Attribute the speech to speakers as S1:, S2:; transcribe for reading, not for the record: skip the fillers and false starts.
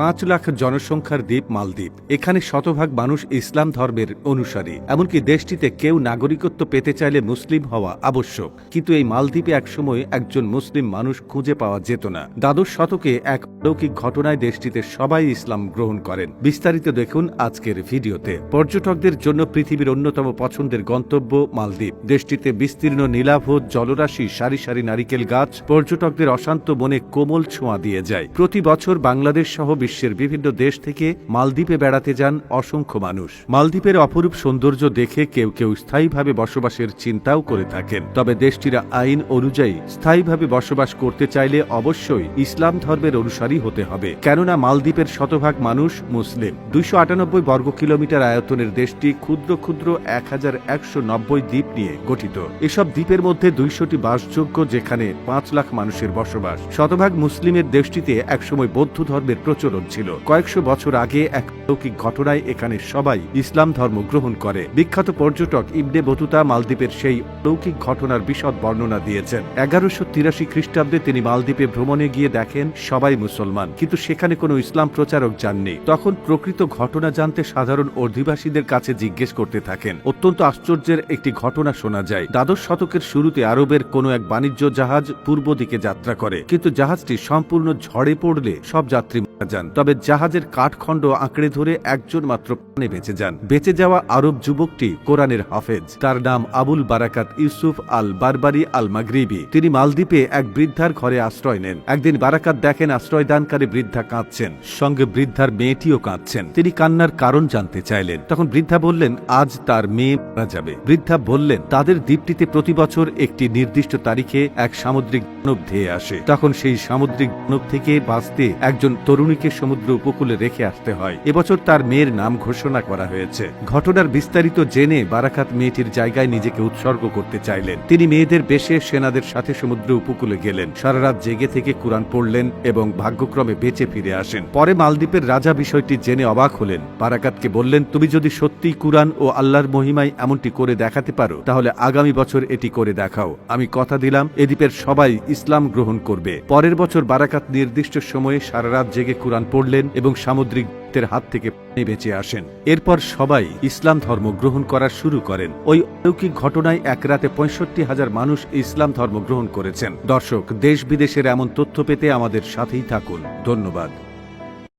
S1: 5 লাখ জনসংখ্যার দ্বীপ মালদ্বীপ। এখানে শতভাগ মানুষ ইসলাম ধর্মের অনুসারী। এমনকি দেশটিতে কেউ নাগরিকত্ব পেতে চাইলে মুসলিম হওয়া আবশ্যক। কিন্তু এই মালদ্বীপে একসময় একজন মুসলিম মানুষ খুঁজে পাওয়া যেত না। দ্বাদশ শতকে এক অলৌকিক ঘটনায় দেশটিতে সবাই ইসলাম গ্রহণ করেন। বিস্তারিত দেখুন আজকের ভিডিওতে। পর্যটকদের জন্য পৃথিবীর অন্যতম পছন্দের গন্তব্য মালদ্বীপ। দেশটিতে বিস্তীর্ণ নীলাভ জলরাশি, সারি সারি নারিকেল গাছ পর্যটকদের অশান্ত মনে কোমল ছোঁয়া দিয়ে যায়। প্রতি বছর বাংলাদেশ সহ বিশ্বের বিভিন্ন দেশ থেকে মালদ্বীপে বেড়াতে যান অসংখ্য মানুষ। মালদ্বীপের অপরূপ সৌন্দর্য দেখে কেউ কেউ স্থায়ীভাবে বসবাসের চিন্তাও করে থাকেন। তবে দেশটির আইন অনুযায়ী স্থায়ীভাবে বসবাস করতে চাইলে অবশ্যই ইসলাম ধর্মের অনুসারী হতে হবে, কেননা মালদ্বীপের শতভাগ মানুষ মুসলিম। 298 বর্গ কিলোমিটার আয়তনের দেশটি ক্ষুদ্র ক্ষুদ্র 1190 দ্বীপ নিয়ে গঠিত। এসব দ্বীপের মধ্যে 200টি বাসযোগ্য, যেখানে 5 লাখ মানুষের বসবাস। শতভাগ মুসলিমের দেশটিতে একসময় বৌদ্ধ ধর্মের প্রচলন ছিল। কয়েকশো বছর আগে এক অলৌকিক ঘটনায় এখানে সবাই ইসলাম ধর্ম গ্রহণ করে। বিখ্যাত পর্যটক ইবনে বতুতা মালদ্বীপের সেই অলৌকিক ঘটনার বিশদ বর্ণনা দিয়েছেন। 1183 খ্রিস্টাব্দে তিনি মালদ্বীপে ভ্রমণে গিয়ে দেখেন সবাই মুসলমান, কিন্তু সেখানে কোনো ইসলাম প্রচারক যাননি। তখন প্রকৃত ঘটনা জানতে সাধারণ অধিবাসীদের কাছে জিজ্ঞেস করতে থাকেন। অত্যন্ত আশ্চর্যের একটি ঘটনা শোনা যায়। দ্বাদশ শতকের শুরুতে আরবের কোনো এক বাণিজ্য জাহাজ পূর্ব দিকে যাত্রা করে, কিন্তু জাহাজটি সম্পূর্ণ ঝড়ে পড়লে সব যাত্রী মারা যান। তবে জাহাজের কাঠখণ্ড আঁকড়ে ধরে একজন মাত্র প্রাণে বেঁচে যান। বেঁচে যাওয়া আরব যুবকটি কোরআনের হাফেজ। তার নাম আবুল বারাকাত ইউসুফ আল বারবারি আল মাগরিবি। তিনি মালদ্বীপে এক বৃদ্ধার ঘরে আশ্রয় নেন। একদিন বারাকাত দেখেন আশ্রয়দানকারী বৃদ্ধা কাঁদছেন, সঙ্গে বৃদ্ধার মেয়েটিও কাঁদছেন। তিনি কান্নার কারণ জানতে চাইলেন। তখন বৃদ্ধা বললেন আজ তার মেয়ে মারা যাবে। বৃদ্ধা বললেন তাদের দ্বীপটিতে প্রতি বছর একটি নির্দিষ্ট তারিখে এক সামুদ্রিক দানব ধেয়ে আসে। তখন সেই সামুদ্রিক দানব থেকে বাঁচতে একজন তরুণীকে সমুদ্র উপকূলে রেখে আসতে হয়। এবছর তার মেয়ের নাম ঘোষণা করা হয়েছে। ঘটনার বিস্তারিত জেনে বারাকাত মেয়েটির জায়গায় নিজেকে উৎসর্গ করতে চাইলেন। তিনি মেয়েদের বেশে সেনাদের সাথে সমুদ্র উপকূলে গেলেন। সারা রাত জেগে থেকে কুরআন পড়লেন এবং ভাগ্যক্রমে বেঁচে ফিরে আসেন। পরে মালদ্বীপের রাজা বিষয়টি জেনে অবাক হলেন। বারাকাতকে বললেন তুমি যদি সত্যিই কুরআন ও আল্লাহর মহিমায় এমনটি করে দেখাতে পারো, তাহলে আগামী বছর এটি করে দেখাও। আমি কথা দিলাম এ দ্বীপের সবাই ইসলাম গ্রহণ করবে। পরের বছর বারাকাত নির্দিষ্ট সময়ে সারা রাত জেগে কুরআন পড়লেন এবং সামুদ্রিক হাত থেকে বেঁচে আসেন। এরপর সবাই ইসলাম ধর্ম গ্রহণ করা শুরু করেন। ওই অলৌকিক ঘটনায় এক রাতে 65,000 মানুষ ইসলাম ধর্ম গ্রহণ করেছেন। দর্শক, দেশ বিদেশের এমন তথ্য পেতে আমাদের সাথেই থাকুন। ধন্যবাদ।